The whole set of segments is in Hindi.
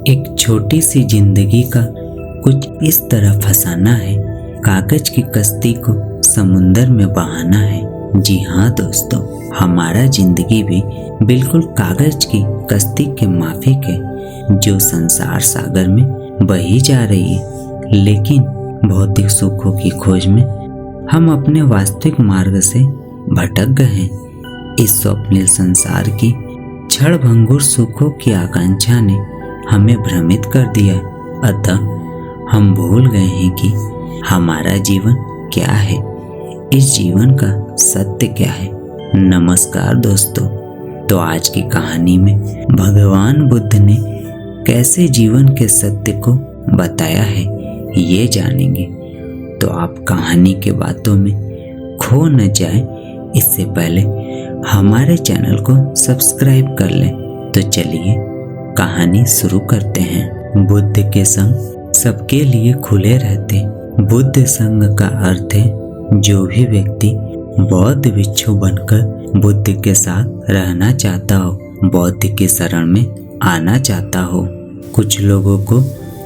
एक छोटी सी जिंदगी का कुछ इस तरह फंसाना है, कागज की कश्ती को समुंदर में बहाना है। जी हाँ दोस्तों, हमारा जिंदगी भी बिल्कुल कागज की कश्ती के माफिक है, जो संसार सागर में बही जा रही है। लेकिन भौतिक सुखों की खोज में हम अपने वास्तविक मार्ग से भटक गए हैं। इस स्वप्निल संसार की क्षणभंगुर सुखों की आकांक्षा ने हमें भ्रमित कर दिया, अतः हम भूल गए हैं कि हमारा जीवन क्या है, इस जीवन का सत्य क्या है। नमस्कार दोस्तों, तो आज की कहानी में भगवान बुद्ध ने कैसे जीवन के सत्य को बताया है, ये जानेंगे। तो आप कहानी के बातों में खो न जाए, इससे पहले हमारे चैनल को सब्सक्राइब कर लें। तो चलिए कहानी शुरू करते हैं। बुद्ध के संग सबके लिए खुले रहते। बुद्ध संग का अर्थ है जो भी व्यक्ति बौद्ध भिक्षु बनकर बुद्ध के साथ रहना चाहता हो, बौद्ध की शरण में आना चाहता हो। कुछ लोगों को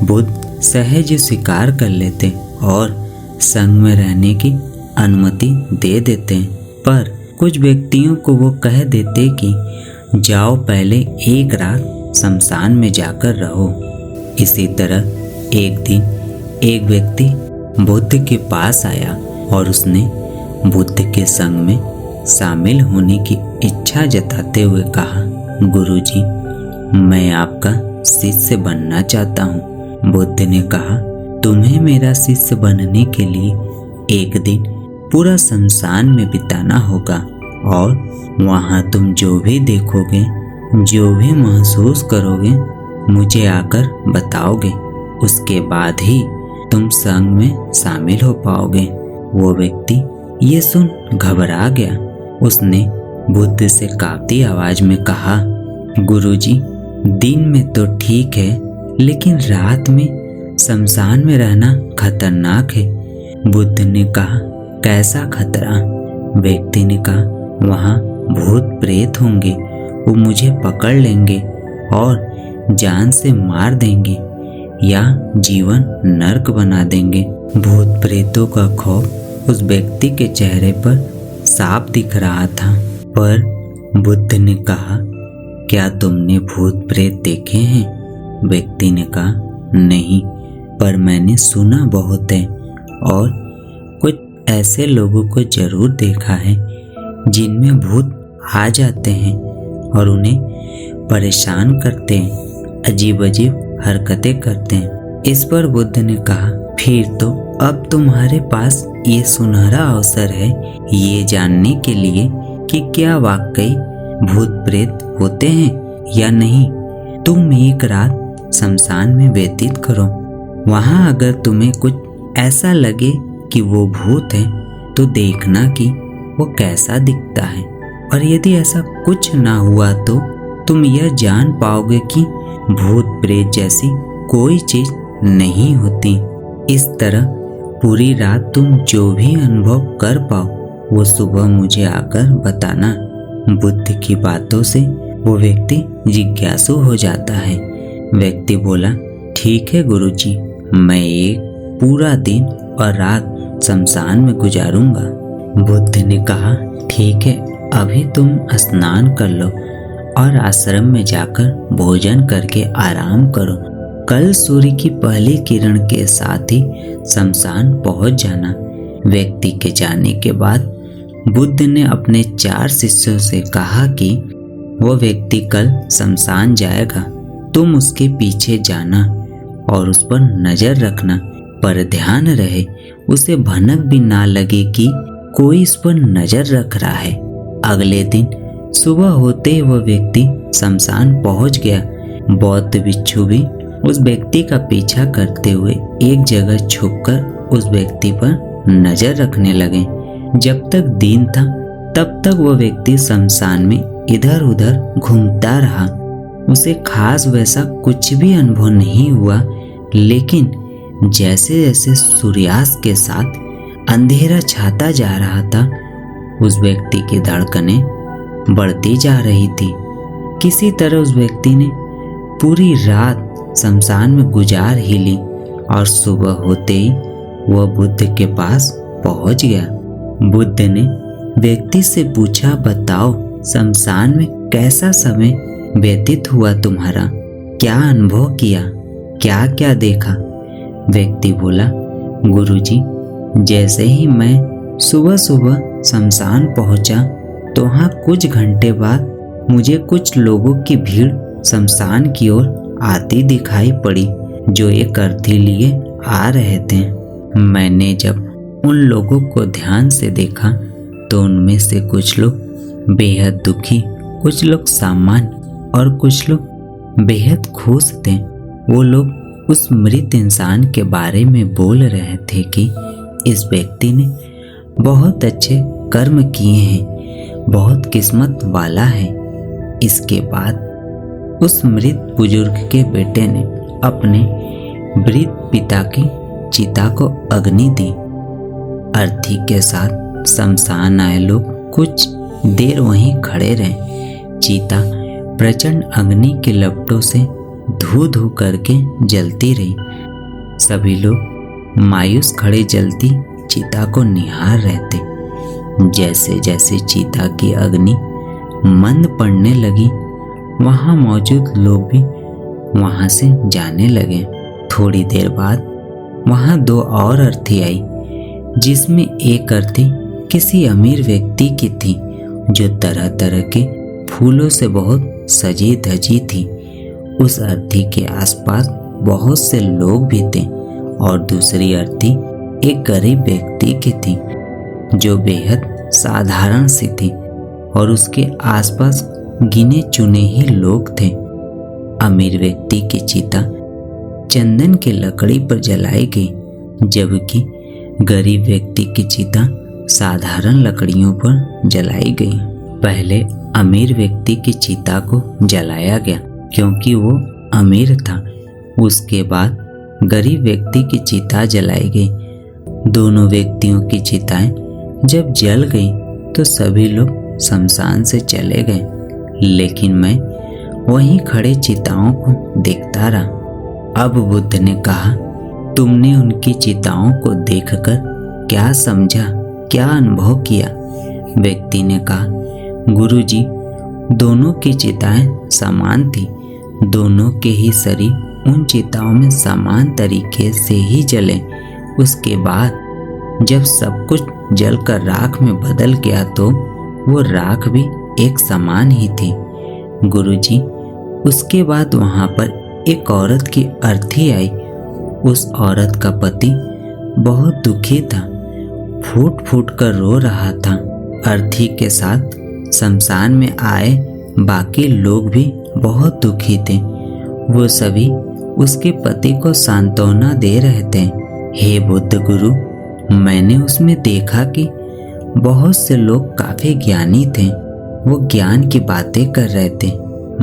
बुद्ध सहज स्वीकार कर लेते और संग में रहने की अनुमति दे देते हैं, पर कुछ व्यक्तियों को वो कह देते कि जाओ पहले एक रात शमशान में जाकर रहो। इसी तरह एक दिन एक व्यक्ति बुद्ध के पास आया और उसने बुद्ध के संग में शामिल होने की इच्छा जताते हुए कहा, गुरुजी, मैं आपका शिष्य बनना चाहता हूँ। बुद्ध ने कहा, तुम्हें मेरा शिष्य बनने के लिए एक दिन पूरा शमशान में बिताना होगा और वहाँ तुम जो भी देखोगे, जो भी महसूस करोगे, मुझे आकर बताओगे। उसके बाद ही तुम संग में शामिल हो पाओगे। वो व्यक्ति ये सुन घबरा गया। उसने बुद्ध से कांपती आवाज में कहा, गुरुजी, दिन में तो ठीक है, लेकिन रात में शमशान में रहना खतरनाक है। बुद्ध ने कहा, कैसा खतरा? व्यक्ति ने कहा, वहाँ भूत प्रेत होंगे, वो मुझे पकड़ लेंगे और जान से मार देंगे या जीवन नर्क बना देंगे। भूत प्रेतों का खौफ उस व्यक्ति के चेहरे पर साफ दिख रहा था। पर बुद्ध ने कहा, क्या तुमने भूत प्रेत देखे हैं? व्यक्ति ने कहा, नहीं, पर मैंने सुना बहुत है और कुछ ऐसे लोगों को जरूर देखा है जिनमें भूत आ जाते हैं और उन्हें परेशान करते हैं, अजीब अजीब हरकतें करते हैं। इस पर बुद्ध ने कहा, फिर तो अब तुम्हारे पास ये सुनहरा अवसर है ये जानने के लिए कि क्या वाकई भूत प्रेत होते हैं या नहीं। तुम एक रात शमशान में व्यतीत करो। वहाँ अगर तुम्हें कुछ ऐसा लगे कि वो भूत है तो देखना कि वो कैसा दिखता है, और यदि ऐसा कुछ ना हुआ तो तुम यह जान पाओगे कि भूत प्रेत जैसी कोई चीज नहीं होती। इस तरह पूरी रात तुम जो भी अनुभव कर पाओ वो सुबह मुझे आकर बताना। बुद्ध की बातों से वो व्यक्ति जिज्ञासु हो जाता है। व्यक्ति बोला, ठीक है गुरुजी, मैं एक पूरा दिन और रात शमशान में गुजारूंगा। बुद्ध ने कहा, ठीक है, अभी तुम स्नान कर लो और आश्रम में जाकर भोजन करके आराम करो। कल सूर्य की पहली किरण के साथ ही शमशान पहुंच जाना। व्यक्ति के जाने के बाद बुद्ध ने अपने 4 शिष्यों से कहा कि वो व्यक्ति कल शमशान जाएगा, तुम उसके पीछे जाना और उस पर नजर रखना, पर ध्यान रहे उसे भनक भी ना लगे कि कोई इस पर नजर रख रहा है। अगले दिन सुबह होते ही वह व्यक्ति शमशान पहुंच गया। बौद्ध भिक्षु भी उस व्यक्ति का पीछा करते हुए एक जगह छुपकर उस व्यक्ति पर नजर रखने लगे। जब तक दिन था तब तक वह व्यक्ति शमशान में इधर उधर घूमता रहा। उसे खास वैसा कुछ भी अनुभव नहीं हुआ, लेकिन जैसे जैसे सूर्यास्त के साथ अंधेरा छाता जा रहा था, उस व्यक्ति की धड़कनें बढ़ती जा रही थी। किसी तरह उस व्यक्ति ने पूरी रात शमशान में गुजार ही ली और सुबह होते ही वह बुद्ध के पास पहुंच गया। बुद्ध ने व्यक्ति से पूछा, बताओ शमशान में कैसा समय व्यतीत हुआ तुम्हारा? क्या अनुभव किया? क्या क्या देखा? व्यक्ति बोला, गुरुजी, जैसे ही मैं सुबह सुबह शमशान पहुंचा तो वहाँ कुछ घंटे बाद मुझे कुछ लोगों की भीड़ शमशान की ओर आती दिखाई पड़ी जो एक अर्थी लिए आ रहे थे। मैंने जब उन लोगों को ध्यान से देखा तो उनमें से कुछ लोग बेहद दुखी, कुछ लोग सामान्य और कुछ लोग बेहद खुश थे। वो लोग उस मृत इंसान के बारे में बोल रहे थे कि इस व्यक्ति ने बहुत अच्छे कर्म किए हैं, बहुत किस्मत वाला है। इसके बाद उस मृत बुजुर्ग के बेटे ने अपने वृद्ध पिता की चिता को अग्नि दी। अर्थी के साथ शमशान आए लोग कुछ देर वहीं खड़े रहे। चिता प्रचंड अग्नि के लपटों से धू धू करके जलती रही। सभी लोग मायूस खड़े जलती चिता को निहार रहे थे। जैसे जैसे चिता की अग्नि मंद पड़ने लगी, वहां मौजूद लोग भी वहां से जाने लगे। थोड़ी देर बाद वहां दो और अर्थी आई, जिसमें एक अर्थी किसी अमीर व्यक्ति की थी जो तरह तरह के फूलों से बहुत सजी धजी थी। उस अर्थी के आसपास बहुत से लोग भी थे और दूसरी अर्थी एक गरीब व्यक्ति की थी जो बेहद साधारण सी थी और उसके आसपास गिने चुने ही लोग थे। अमीर व्यक्ति की चिता चंदन की लकड़ी पर जलाई गई, जबकि गरीब व्यक्ति की चिता साधारण लकड़ियों पर जलाई गई। पहले अमीर व्यक्ति की चिता को जलाया गया क्योंकि वो अमीर था। उसके बाद गरीब व्यक्ति की चिता जलाई गई। दोनों व्यक्तियों की चिताएं जब जल गई तो सभी लोग शमशान से चले गए, लेकिन मैं वहीं खड़े चिताओं को देखता रहा। अब बुद्ध ने कहा, तुमने उनकी चिताओं को देखकर क्या समझा, क्या अनुभव किया? व्यक्ति ने कहा, गुरुजी, दोनों की चिताएं समान थी। दोनों के ही शरीर उन चिताओं में समान तरीके से ही जले। उसके बाद जब सब कुछ जलकर राख में बदल गया तो वो राख भी एक समान ही थी। गुरुजी, उसके बाद वहां पर एक औरत की अर्थी आई। उस औरत का पति बहुत दुखी था, फूट फूट कर रो रहा था। अर्थी के साथ शमशान में आए बाकी लोग भी बहुत दुखी थे। वो सभी उसके पति को सांत्वना दे रहे थे। हे बुद्ध गुरु, मैंने उसमें देखा कि बहुत से लोग काफी ज्ञानी थे। वो ज्ञान की बातें कर रहे थे।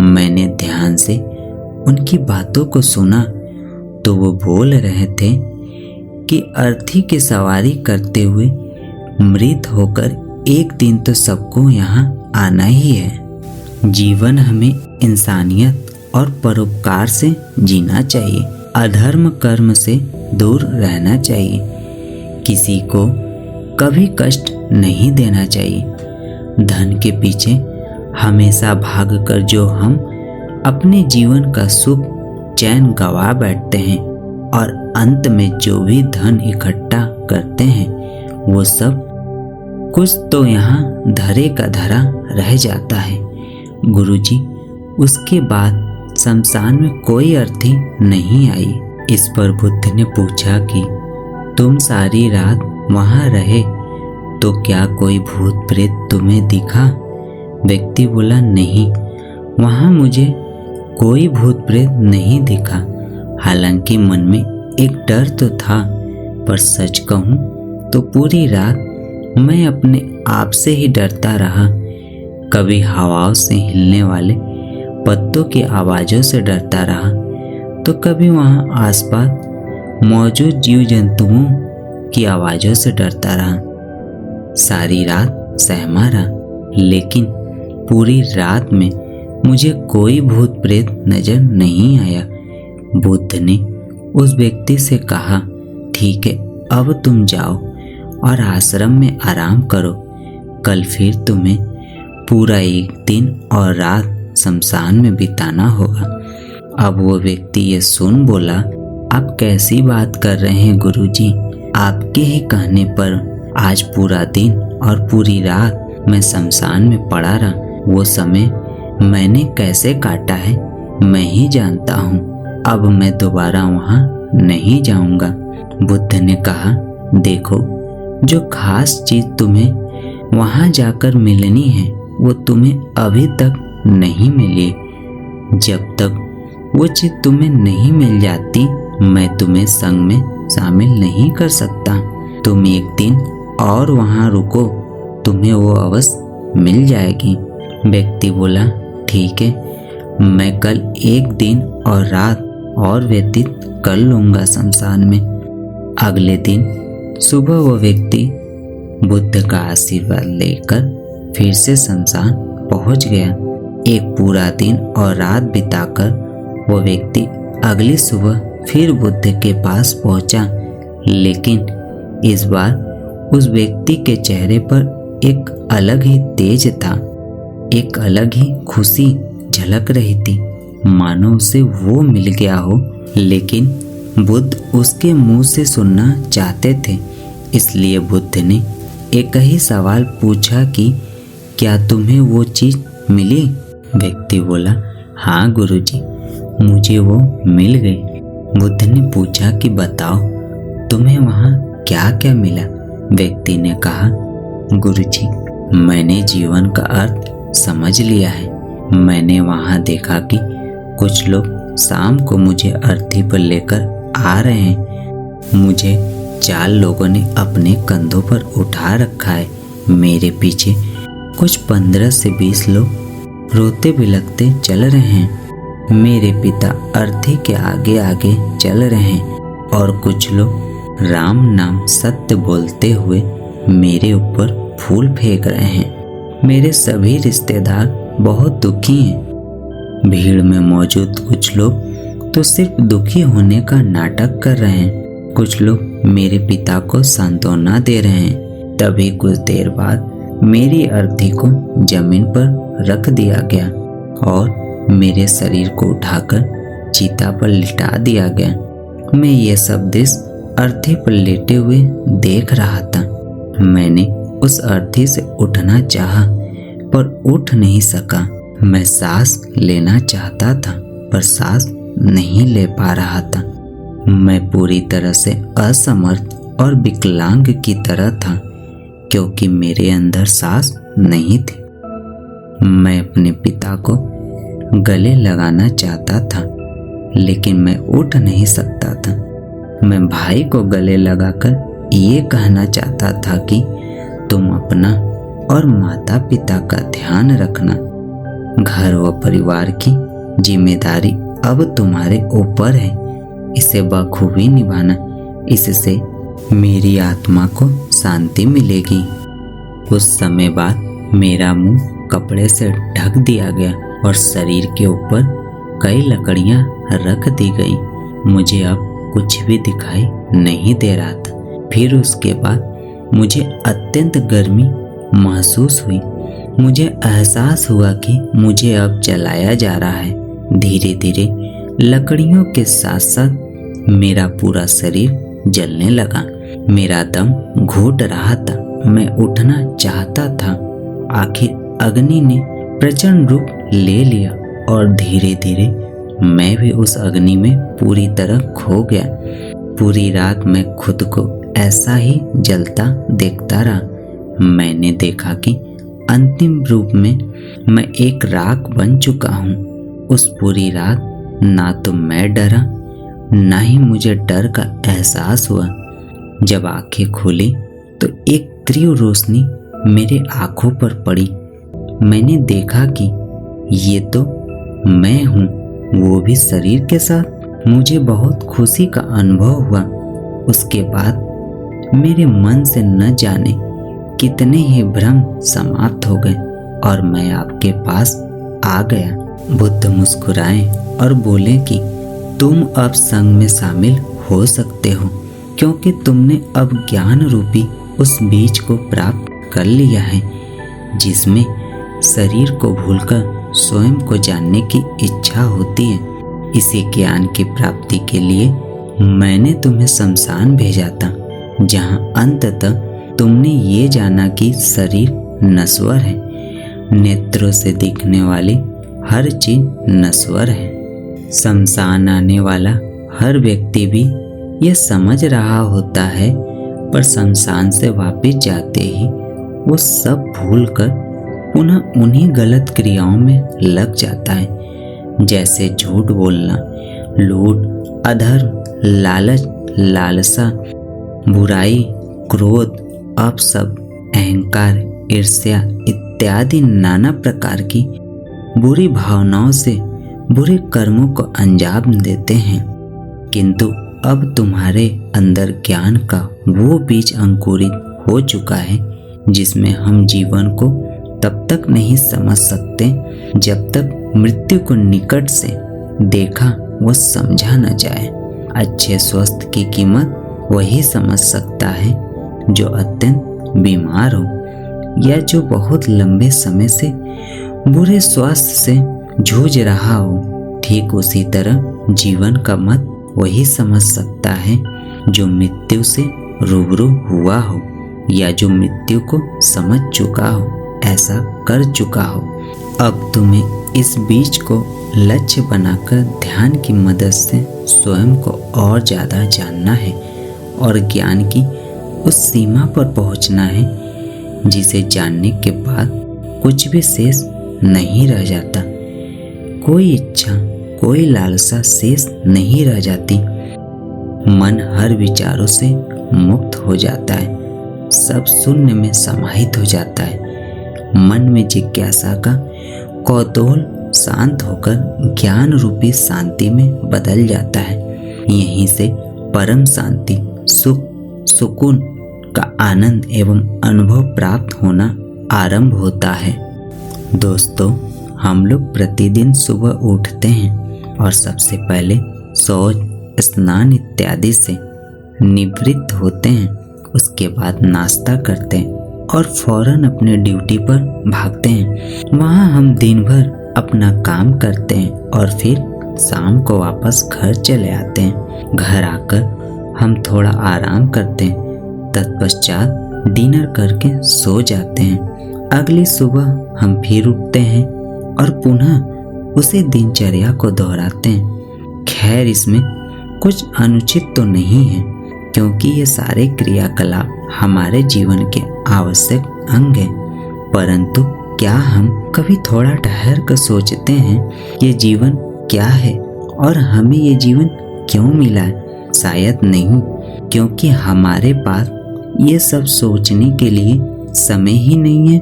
मैंने ध्यान से उनकी बातों को सुना तो वो बोल रहे थे कि अर्थी की सवारी करते हुए मृत होकर एक दिन तो सबको यहाँ आना ही है। जीवन हमें इंसानियत और परोपकार से जीना चाहिए। अधर्म कर्म से दूर रहना चाहिए। किसी को कभी कष्ट नहीं देना चाहिए। धन के पीछे हमेशा भागकर जो हम अपने जीवन का सुख चैन गवा बैठते हैं और अंत में जो भी धन इकट्ठा करते हैं वो सब कुछ तो यहाँ धरे का धरा रह जाता है। गुरुजी, उसके बाद शमशान में कोई अर्थी नहीं आई। इस पर बुद्ध ने पूछा कि तुम सारी रात वहाँ रहे तो क्या कोई भूत प्रेत तुम्हें दिखा? व्यक्ति बोला, नहीं, वहाँ मुझे कोई भूत प्रेत नहीं दिखा। हालांकि मन में एक डर तो था, पर सच कहूँ तो पूरी रात मैं अपने आप से ही डरता रहा। कभी हवाओं से हिलने वाले पत्तों की आवाज़ों से डरता रहा तो कभी वहाँ आसपास मौजूद जीव जंतुओं की आवाज़ों से डरता रहा। सारी रात सहमा रहा, लेकिन पूरी रात में मुझे कोई भूत प्रेत नजर नहीं आया। बुद्ध ने उस व्यक्ति से कहा, ठीक है, अब तुम जाओ और आश्रम में आराम करो। कल फिर तुम्हें पूरा एक दिन और रात शमशान में बिताना होगा। अब वो व्यक्ति ये सुन बोला, आप कैसी बात कर रहे हैं गुरुजी? आपके ही कहने पर आज पूरा दिन और पूरी रात मैं शमशान में पड़ा रहा। वो समय मैंने कैसे काटा है मैं ही जानता हूँ। अब मैं दोबारा वहाँ नहीं जाऊँगा। बुद्ध ने कहा, देखो, जो खास चीज तुम्हें वहाँ जाकर मिलनी है वो तुम्हें अभी तक नहीं मिली। जब तक वो चीज तुम्हें नहीं मिल जाती मैं तुम्हें संग में शामिल नहीं कर सकता। तुम एक दिन और वहाँ रुको, तुम्हें वो अवश्य मिल जाएगी। व्यक्ति बोला, ठीक है, मैं कल एक दिन और रात और व्यतीत कर लूँगा शमशान में। अगले दिन सुबह वो व्यक्ति बुद्ध का आशीर्वाद लेकर फिर से शमशान पहुँच गया। एक पूरा दिन और रात बिताकर वो व्यक्ति अगली सुबह फिर बुद्ध के पास पहुँचा, लेकिन इस बार उस व्यक्ति के चेहरे पर एक अलग ही तेज था, एक अलग ही खुशी झलक रही थी, मानो उसे वो मिल गया हो। लेकिन बुद्ध उसके मुंह से सुनना चाहते थे, इसलिए बुद्ध ने एक ही सवाल पूछा कि क्या तुम्हें वो चीज मिली? व्यक्ति बोला, हाँ गुरुजी, मुझे वो मिल गई। बुद्ध ने पूछा कि बताओ तुम्हें वहाँ क्या क्या मिला? व्यक्ति ने कहा, गुरुजी, मैंने जीवन का अर्थ समझ लिया है। मैंने वहाँ देखा कि कुछ लोग शाम को मुझे अर्थी पर लेकर आ रहे हैं। मुझे 4 लोगों ने अपने कंधों पर उठा रखा है। मेरे पीछे कुछ 15 से 20 लोग रोते बिलखते चल रहे हैं। मेरे पिता अर्थी के आगे आगे चल रहे हैं और कुछ लोग राम नाम सत्य बोलते हुए मेरे ऊपर फूल फेंक रहे हैं। मेरे सभी रिश्तेदार बहुत दुखी हैं। भीड़ में मौजूद कुछ लोग तो सिर्फ दुखी होने का नाटक कर रहे हैं। कुछ लोग मेरे पिता को सांत्वना दे रहे हैं। तभी कुछ देर बाद मेरी अर्थी को जमीन पर रख दिया गया और मेरे शरीर को उठाकर चिता पर लिटा दिया गया। मैं ये सब दृश्य अर्थी पर लेटे हुए देख रहा था। मैंने उस अर्थी से उठना चाहा पर उठ नहीं सका। मैं सांस लेना चाहता था पर सांस नहीं ले पा रहा था। मैं पूरी तरह से असमर्थ और विकलांग की तरह था क्योंकि मेरे अंदर सांस नहीं थी। मैं अपने पिता को गले लगाना चाहता था लेकिन मैं उठ नहीं सकता था। मैं भाई को गले लगाकर ये कहना चाहता था कि तुम अपना और माता पिता का ध्यान रखना। घर व परिवार की जिम्मेदारी अब तुम्हारे ऊपर है, इसे बखूबी निभाना। इससे मेरी आत्मा को शांति मिलेगी। कुछ समय बाद मेरा मुंह कपड़े से ढक दिया गया और शरीर के ऊपर कई लकड़ियां रख दी गई। मुझे अब कुछ भी दिखाई नहीं दे रहा था। फिर उसके बाद मुझे अत्यंत गर्मी महसूस हुई। मुझे एहसास हुआ कि मुझे अब जलाया जा रहा है। धीरे धीरे लकड़ियों के साथ साथ मेरा पूरा शरीर जलने लगा। मेरा दम घुट रहा था। मैं उठना चाहता था। आखिर अग्नि ने प्रचंड रूप ले लिया और धीरे धीरे मैं भी उस अग्नि में पूरी तरह खो गया। पूरी रात मैं खुद को ऐसा ही जलता देखता रहा। मैंने देखा कि अंतिम रूप में मैं एक राख बन चुका हूँ। उस पूरी रात ना तो मैं डरा ना ही मुझे डर का एहसास हुआ। जब आंखें खुली तो एक तीव्र रोशनी मेरे आंखों पर पड़ी। मैंने देखा कि ये तो मैं हूँ, वो भी शरीर के साथ। मुझे बहुत खुशी का अनुभव हुआ। उसके बाद मेरे मन से न जाने कितने ही भ्रम समाप्त हो गए और मैं आपके पास आ गया। बुद्ध मुस्कुराए और बोले कि तुम अब संग में शामिल हो सकते हो, क्योंकि तुमने अब ज्ञान रूपी उस बीज को प्राप्त कर लिया है जिसमें शरीर को भूलकर स्वयं को जानने की इच्छा होती है। इसी ज्ञान की प्राप्ति के लिए मैंने तुम्हें शमशान भेजा था, जहाँ अंततः तुमने ये जाना कि शरीर नश्वर है। नेत्रों से दिखने वाली हर चीज नश्वर है। शमशान आने वाला हर व्यक्ति भी यह समझ रहा होता है, पर शमशान से वापस जाते ही वो सब भूलकर पुनः उन्हीं गलत क्रियाओं में लग जाता है, जैसे झूठ बोलना, लूट, अधर्म, लालच, लालसा, बुराई, क्रोध, अपशब्द, अहंकार, ईर्ष्या इत्यादि नाना प्रकार की बुरी भावनाओं से बुरे कर्मों को अंजाम देते हैं। किंतु अब तुम्हारे अंदर ज्ञान का वो बीज अंकुरित हो चुका है जिसमें हम जीवन को तब तक नहीं समझ सकते जब तक मृत्यु को निकट से देखा व समझा न जाए। अच्छे स्वास्थ्य की कीमत वही समझ सकता है जो अत्यंत बीमार हो या जो बहुत लंबे समय से बुरे स्वास्थ्य से जूझ रहा हो। ठीक उसी तरह जीवन का मत वही समझ सकता है जो मृत्यु से रूबरू हुआ हो या जो मृत्यु को समझ चुका हो, ऐसा कर चुका हो। अब तुम्हें इस बीज को लक्ष्य बनाकर ध्यान की मदद से स्वयं को और ज़्यादा जानना है और ज्ञान की उस सीमा पर पहुंचना है जिसे जानने के बाद कुछ भी शेष नहीं रह जाता। कोई इच्छा, कोई लालसा शेष नहीं रह जाती। मन हर विचारों से मुक्त हो जाता है, सब शून्य में समाहित हो जाता है। मन में जिज्ञासा का कौतूहल शांत होकर ज्ञान रूपी शांति में बदल जाता है। यहीं से परम शांति, सुख, सुकून का आनंद एवं अनुभव प्राप्त होना आरंभ होता है। दोस्तों, हम लोग प्रतिदिन सुबह उठते हैं और सबसे पहले शौच, स्नान इत्यादि से निवृत्त होते हैं। उसके बाद नाश्ता करते हैं और फौरन अपने ड्यूटी पर भागते हैं। वहाँ हम दिन भर अपना काम करते हैं और फिर शाम को वापस घर चले आते हैं। घर आकर हम थोड़ा आराम करते हैं, तत्पश्चात डिनर करके सो जाते हैं। अगली सुबह हम फिर उठते हैं और पुनः उसी दिनचर्या को दोहराते हैं। खैर, इसमें कुछ अनुचित तो नहीं है, क्योंकि ये सारे क्रियाकलाप हमारे जीवन के आवश्यक अंग हैं। परंतु क्या हम कभी थोड़ा ठहर कर सोचते हैं ये जीवन क्या है और हमें ये जीवन क्यों मिला है? शायद नहीं, क्योंकि हमारे पास ये सब सोचने के लिए समय ही नहीं है।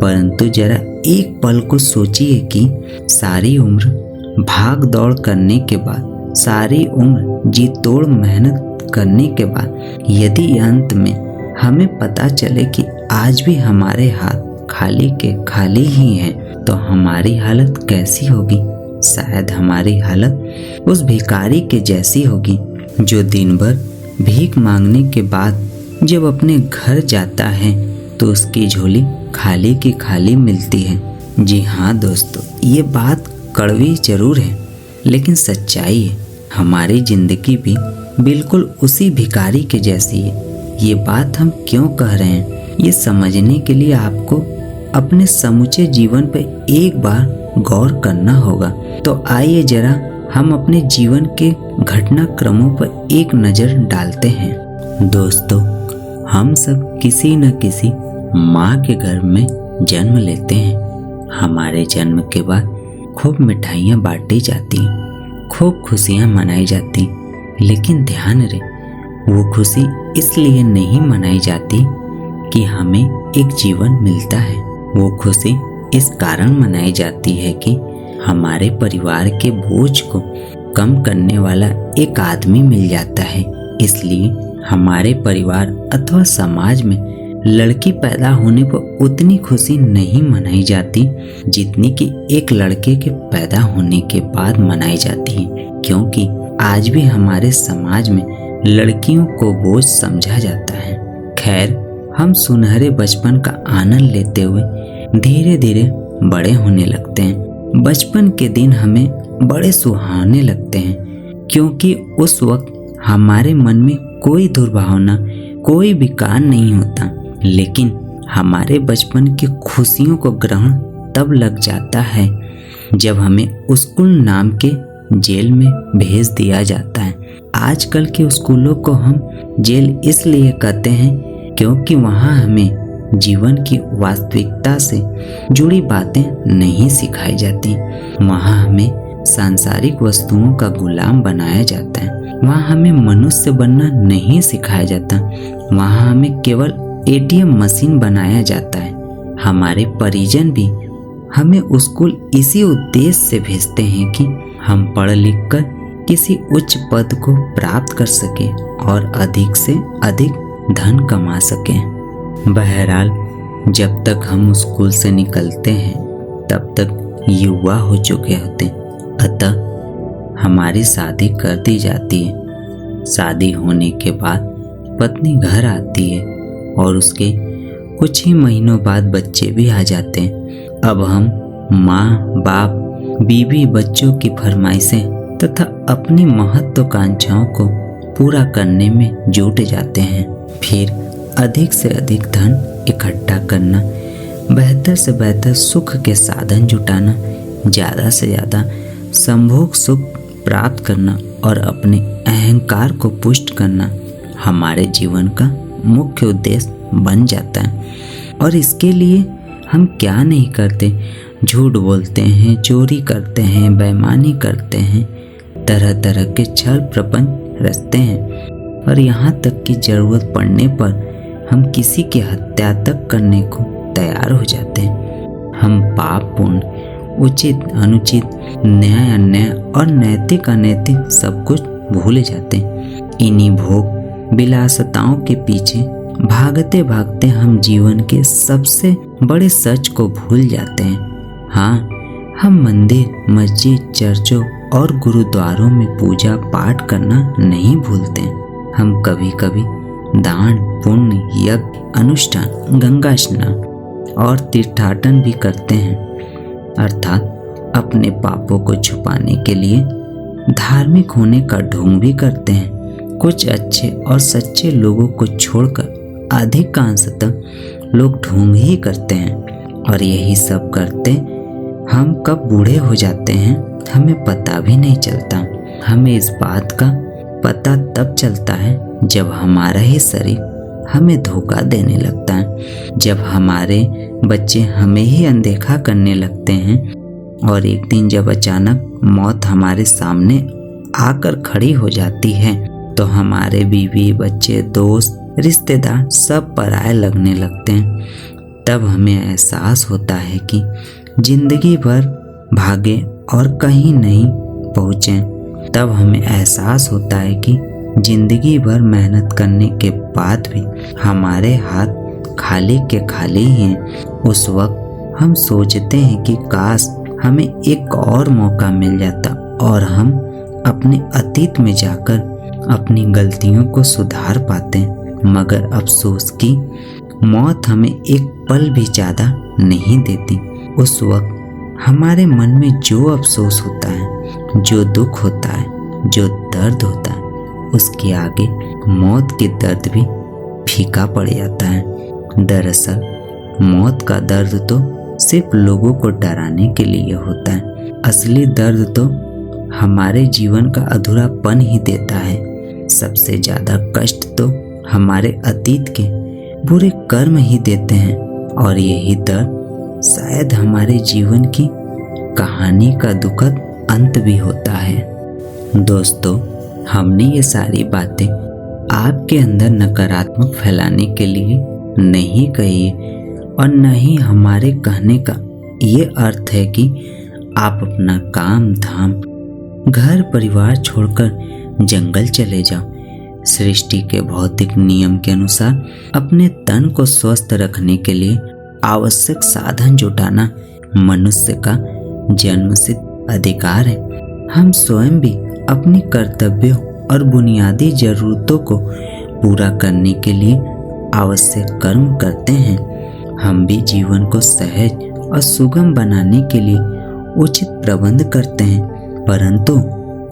परंतु जरा एक पल को सोचिए कि सारी उम्र भाग दौड़ करने के बाद, सारी उम्र जी तोड़ मेहनत करने के बाद, यदि अंत में हमें पता चले कि आज भी हमारे हाथ खाली के खाली ही हैं, तो हमारी हालत कैसी होगी? शायद हमारी हालत उस भिखारी के जैसी होगी जो दिन भर भीख मांगने के बाद जब अपने घर जाता है तो उसकी झोली खाली की खाली मिलती है। जी हाँ दोस्तों, ये बात कड़वी जरूर है, लेकिन सच्चाई है। हमारी जिंदगी भी बिल्कुल उसी भिखारी के जैसी है। ये बात हम क्यों कह रहे हैं, ये समझने के लिए आपको अपने समूचे जीवन पर एक बार गौर करना होगा। तो आइए जरा हम अपने जीवन के घटनाक्रमों पर एक नज़र डालते हैं। दोस्तों, हम सब किसी न किसी माँ के गर्भ में जन्म लेते हैं। हमारे जन्म के बाद खूब मिठाइयाँ बांटी जाती, खूब खुशियाँ मनाई जाती, लेकिन ध्यान रहे, वो खुशी इसलिए नहीं मनाई जाती कि हमें एक जीवन मिलता है। वो खुशी इस कारण मनाई जाती है कि हमारे परिवार के बोझ को कम करने वाला एक आदमी मिल जाता है। इसलिए हमारे परिवार अथवा समाज में लड़की पैदा होने पर उतनी खुशी नहीं मनाई जाती जितनी कि एक लड़के के पैदा होने के बाद मनाई जाती है, क्योंकि आज भी हमारे समाज में लड़कियों को बोझ समझा जाता है। खैर, हम सुनहरे बचपन का आनंद लेते हुए धीरे धीरे बड़े होने लगते हैं। बचपन के दिन हमें बड़े सुहावने लगते हैं, क्योंकि उस वक्त हमारे मन में कोई दुर्भावना, कोई विकार नहीं होता। लेकिन हमारे बचपन की खुशियों को ग्रहण तब लग जाता है जब हमें स्कूल नाम के जेल में भेज दिया जाता है। आजकल के स्कूलों को हम जेल इसलिए कहते हैं क्योंकि वहाँ हमें जीवन की वास्तविकता से जुड़ी बातें नहीं सिखाई जाती। वहाँ हमें सांसारिक वस्तुओं का गुलाम बनाया जाता है। वहाँ हमें मनुष्य बनना नहीं सिखाया जाता। वहाँ हमें केवल एटीएम मशीन बनाया जाता है। हमारे परिजन भी हमें स्कूल इसी उद्देश्य से भेजते हैं कि हम पढ़ लिख कर किसी उच्च पद को प्राप्त कर सके और अधिक से अधिक धन कमा सकें। बहरहाल, जब तक हम स्कूल से निकलते हैं तब तक युवा हो चुके होते हैं। अतः हमारी शादी कर दी जाती है। शादी होने के बाद पत्नी घर आती है और उसके कुछ ही महीनों बाद बच्चे भी आ जाते हैं। अब हम माँ, बाप, बीवी, बच्चों की फरमाइशें तथा अपनी महत्वाकांक्षाओं को पूरा करने में जुट जाते हैं। फिर अधिक से अधिक धन इकट्ठा करना, बेहतर से बेहतर सुख के साधन जुटाना, ज़्यादा से ज़्यादा संभोग सुख प्राप्त करना और अपने अहंकार को पुष्ट करना हमारे जीवन का मुख्य उद्देश्य बन जाता है। और इसके लिए हम क्या नहीं करते, झूठ बोलते हैं, चोरी करते हैं, बेईमानी करते हैं, तरह तरह के छल प्रपंच रचते हैं और यहाँ तक कि जरूरत पड़ने पर हम किसी की हत्या तक करने को तैयार हो जाते हैं। हम पाप पुण्य, उचित अनुचित, न्याय अन्याय और नैतिक अनैतिक सब कुछ भूल जाते हैं। इन्हीं भोग विलासिताओं के पीछे भागते भागते हम जीवन के सबसे बड़े सच को भूल जाते हैं। हाँ, हम मंदिर, मस्जिद, चर्चों और गुरुद्वारों में पूजा पाठ करना नहीं भूलते। हम कभी कभी दान, पुण्य, यज्ञ, अनुष्ठान, गंगा स्नान और तीर्थाटन भी करते हैं, अर्थात अपने पापों को छुपाने के लिए धार्मिक होने का ढोंग भी करते हैं। कुछ अच्छे और सच्चे लोगों को छोड़कर अधिकांशतः लोग ढोंग ही करते हैं और यही सब करते हम कब बूढ़े हो जाते हैं हमें पता भी नहीं चलता। हमें इस बात का पता तब चलता है जब हमारा ही शरीर हमें धोखा देने लगता है, जब हमारे बच्चे हमें ही अनदेखा करने लगते हैं और एक दिन जब अचानक मौत हमारे सामने आकर खड़ी हो जाती है तो हमारे बीवी, बच्चे, दोस्त, रिश्तेदार सब पराये लगने लगते हैं। तब हमें एहसास होता है कि जिंदगी भर भागे और कहीं नहीं पहुँचे। तब हमें एहसास होता है कि जिंदगी भर मेहनत करने के बाद भी हमारे हाथ खाली के खाली हैं। उस वक्त हम सोचते हैं कि काश हमें एक और मौका मिल जाता और हम अपने अतीत में जाकर अपनी गलतियों को सुधार पाते। मगर अफसोस की मौत हमें एक पल भी ज़्यादा नहीं देती। उस वक्त हमारे मन में जो अफसोस होता है, जो दुख होता है, जो दर्द होता है, उसके आगे मौत के दर्द भी फीका पड़ जाता है। दरअसल मौत का दर्द तो सिर्फ लोगों को डराने के लिए होता है। असली दर्द तो हमारे जीवन का अधूरापन ही देता है। सबसे ज़्यादा कष्ट तो हमारे अतीत के बुरे कर्म ही देते हैं और यही दर्द शायद हमारे जीवन की कहानी का दुखद अंत भी होता है। दोस्तों, हमने ये सारी बातें आपके अंदर नकारात्मक फैलाने के लिए नहीं कही और न ही हमारे कहने का ये अर्थ है कि आप अपना काम धाम, घर परिवार छोड़कर जंगल चले जाओ। सृष्टि के भौतिक नियम के अनुसार अपने तन को स्वस्थ रखने के लिए आवश्यक साधन जुटाना मनुष्य का जन्मसिद्ध अधिकार है। हम स्वयं भी अपनी कर्तव्यों और बुनियादी जरूरतों को पूरा करने के लिए आवश्यक कर्म करते हैं। हम भी जीवन को सहज और सुगम बनाने के लिए उचित प्रबंध करते हैं, परंतु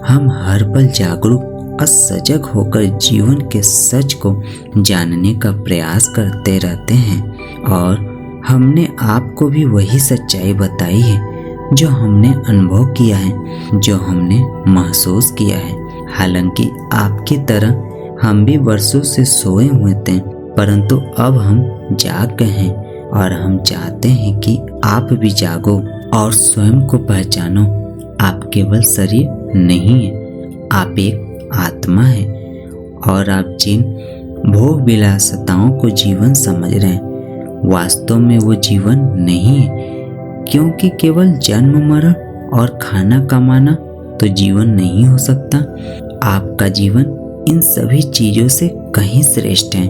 हम हर पल जागरूक और सजग होकर जीवन के सच को जानने का प्रयास करते रहते हैं। और हमने आपको भी वही सच्चाई बताई है जो हमने अनुभव किया है, जो हमने महसूस किया है। हालांकि आपकी तरह हम भी वर्षों से सोए हुए थे, परंतु अब हम जाग गए हैं और हम चाहते हैं कि आप भी जागो और स्वयं को पहचानो। आप केवल शरीर नहीं है, आप एक आत्मा है और आप जिन भोग विलासिताओं को जीवन समझ रहे हैं वास्तव में वो जीवन नहीं है, क्योंकि केवल जन्म मरण और खाना कमाना तो जीवन नहीं हो सकता। आपका जीवन इन सभी चीजों से कहीं श्रेष्ठ है,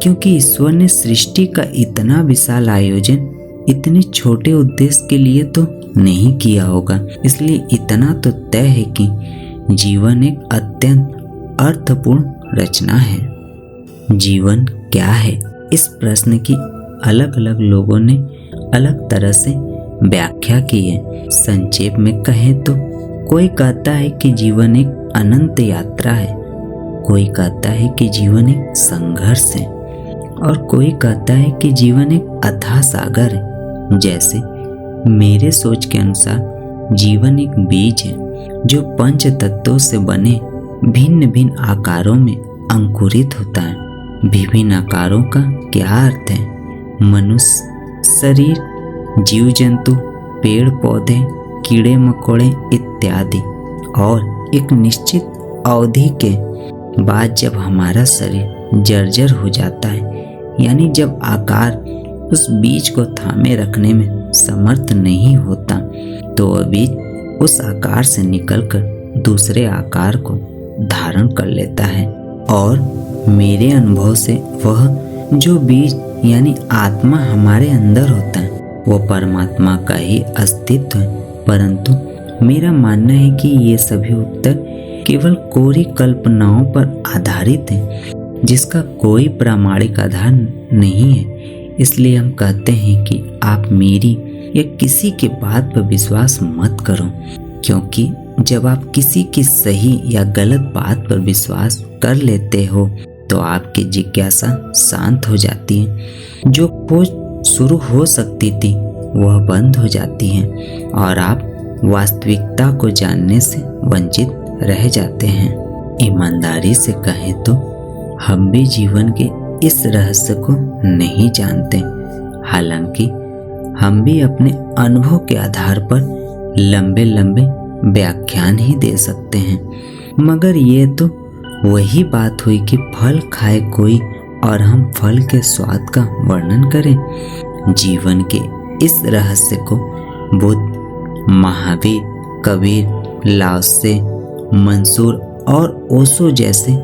क्योंकि ईश्वर ने सृष्टि का इतना विशाल आयोजन इतने छोटे उद्देश्य के लिए तो नहीं किया होगा। इसलिए इतना तो तय है कि जीवन एक अत्यंत अर्थपूर्ण रचना है। जीवन क्या है? इस प्रश्न की अलग अलग लोगों ने अलग तरह से व्याख्या की है। संक्षेप में कहें तो कोई कहता है कि जीवन एक अनंत यात्रा है, कोई कहता है कि जीवन एक संघर्ष है, और कोई कहता है कि जीवन एक अथाह सागर है। जैसे मेरे सोच के अनुसार जीवन एक बीज है जो पंच तत्वों से बने भिन्न भिन्न आकारों में अंकुरित होता है। विभिन्न आकारों का क्या अर्थ है? मनुष्य, शरीर, जीव जंतु, पेड़ पौधे, कीड़े मकोड़े इत्यादि। और एक निश्चित अवधि के बाद जब हमारा शरीर जर्जर हो जाता है, यानी जब आकार उस बीज को थामे रखने में समर्थ नहीं होता, तो वह बीज उस आकार से निकलकर दूसरे आकार को धारण कर लेता है। और मेरे अनुभव से वह जो बीज यानी आत्मा हमारे अंदर होता है वो परमात्मा का ही अस्तित्व है। परंतु मेरा मानना है कि ये सभी उत्तर केवल कोरी कल्पनाओं पर आधारित है, जिसका कोई प्रामाणिक आधार नहीं है। इसलिए हम कहते हैं कि आप मेरी या किसी के बात पर विश्वास मत करो, क्योंकि जब आप किसी की सही या गलत बात पर विश्वास कर लेते हो तो आपकी जिज्ञासा शांत हो जाती है। जो खोज शुरू हो सकती थी वह बंद हो जाती है और आप वास्तविकता को जानने से वंचित रह जाते हैं। ईमानदारी से कहें तो हम भी जीवन के इस रहस्य को नहीं जानते। हालांकि हम भी अपने अनुभव के आधार पर लंबे लंबे व्याख्यान ही दे सकते हैं, मगर ये तो वही बात हुई कि फल खाए कोई और हम फल के स्वाद का वर्णन करें। जीवन के इस रहस्य को बुद्ध, महावीर, कबीर, लाओसे, मंसूर और ओशो जैसे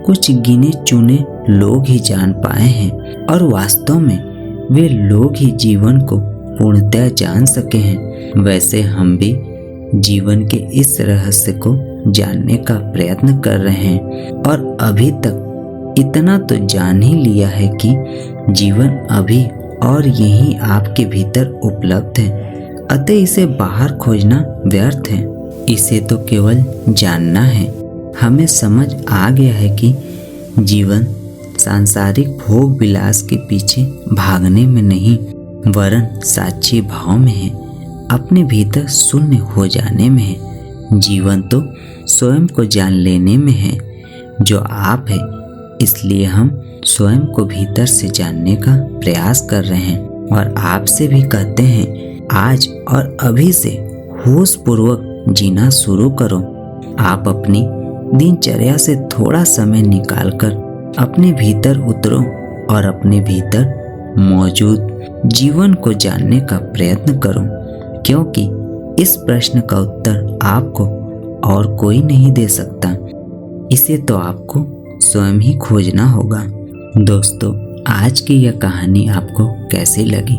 कुछ गिने चुने लोग ही जान पाए हैं, और वास्तव में वे लोग ही जीवन को पूर्णतः जान सके हैं। वैसे हम भी जीवन के इस रहस्य को जानने का प्रयत्न कर रहे हैं और अभी तक इतना तो जान ही लिया है कि जीवन अभी और यहीं आपके भीतर उपलब्ध है। अतः इसे बाहर खोजना व्यर्थ है, इसे तो केवल जानना है। हमें समझ आ गया है कि जीवन सांसारिक भोग विलास के पीछे भागने में नहीं, वरन साक्षी भाव में है, अपने भीतर शून्य हो जाने में है। जीवन तो स्वयं को जान लेने में है जो आप है। इसलिए हम स्वयं को भीतर से जानने का प्रयास कर रहे हैं और आपसे भी कहते हैं, आज और अभी से होश पूर्वक जीना शुरू करो। आप अपनी दिनचर्या से थोड़ा समय निकालकर अपने भीतर उतरो और अपने भीतर मौजूद जीवन को जानने का प्रयत्न करो, क्योंकि इस प्रश्न का उत्तर आपको और कोई नहीं दे सकता। इसे तो आपको स्वयं ही खोजना होगा। दोस्तों, आज की यह कहानी आपको कैसी लगी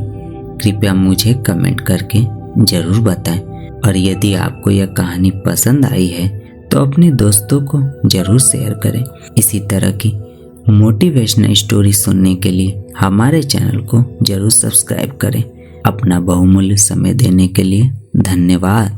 कृपया मुझे कमेंट करके जरूर बताएं, और यदि आपको यह कहानी पसंद आई है तो अपने दोस्तों को जरूर शेयर करें। इसी तरह की मोटिवेशनल स्टोरी सुनने के लिए हमारे चैनल को जरूर सब्सक्राइब करें। अपना बहुमूल्य समय देने के लिए धन्यवाद।